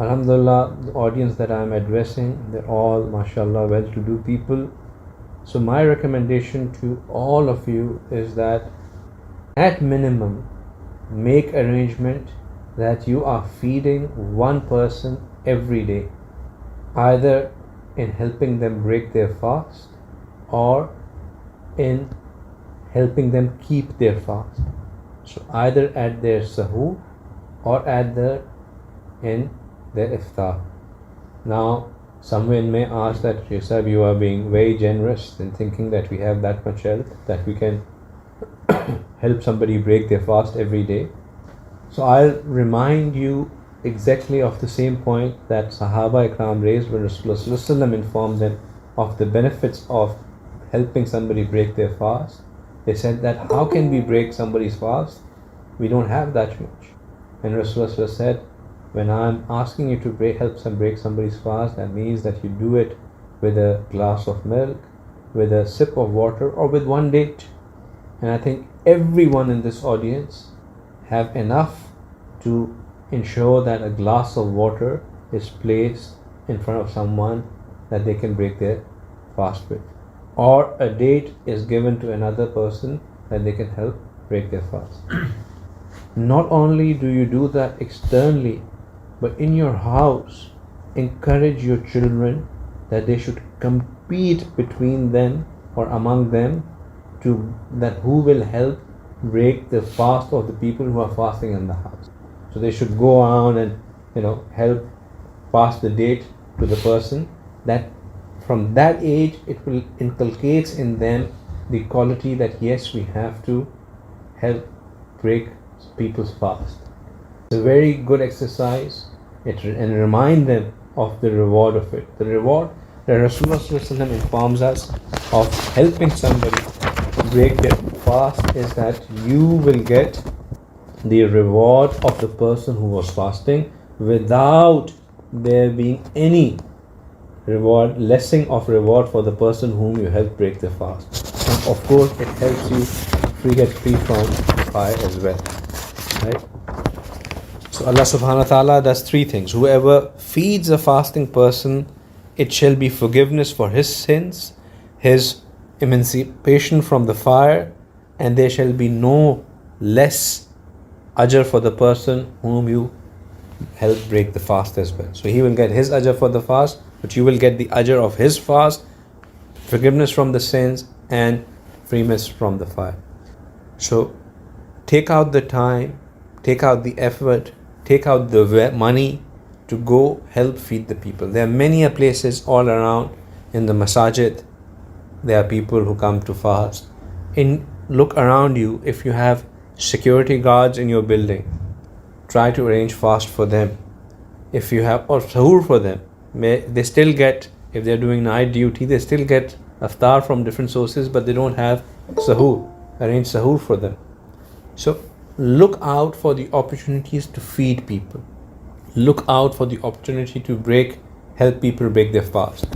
Alhamdulillah, the audience that I'm addressing, they're all, mashallah, well-to-do people. So my recommendation to all of you is that at minimum, make arrangement that you are feeding one person every day, either in helping them break their fast or in helping them keep their fast. So either at their sahur or at in their iftar. Now, someone may ask that, Shaykh Sahib, you are being very generous in thinking that we have that much health that we can help somebody break their fast every day. So I'll remind you exactly of the same point that Sahaba Ikram raised when Rasulullah informed them of the benefits of helping somebody break their fast. They said that how can we break somebody's fast? We don't have that much. And Rasulullah said, when I'm asking you to break somebody's fast, that means that you do it with a glass of milk, with a sip of water, or with one date. And I think everyone in this audience have enough to ensure that a glass of water is placed in front of someone that they can break their fast with, or a date is given to another person that they can help break their fast. Not only do you do that externally, but in your house, encourage your children that they should compete between them or among them to that who will help break the fast of the people who are fasting in the house. So they should go around and help pass the date to the person. That from that age it will inculcates in them the quality that yes, we have to help break people's fast. It's a very good exercise, and remind them of the reward of it. The reward that Rasulullah informs us of helping somebody break their fast is that you will get the reward of the person who was fasting without there being any lessening of reward for the person whom you help break the fast. And of course, it helps you get free from fire as well. Right? So Allah subhanahu wa ta'ala does three things. Whoever feeds a fasting person, it shall be forgiveness for his sins, his emancipation from the fire, and there shall be no less ajr for the person whom you help break the fast as well. So he will get his ajr for the fast, but you will get the ajr of his fast, forgiveness from the sins, and freedom from the fire. So take out the time, take out the effort, take out the money to go help feed the people. There are many places all around in the masajid. There are people who come to fast. Look around you. If you have security guards in your building, try to arrange fast for them. If you have or sahur for them, they still get, if they're doing night duty, they still get iftar from different sources, but they don't have sahur. Arrange sahur for them. So look out for the opportunities to feed people. Look out for the opportunity to help people break their fast.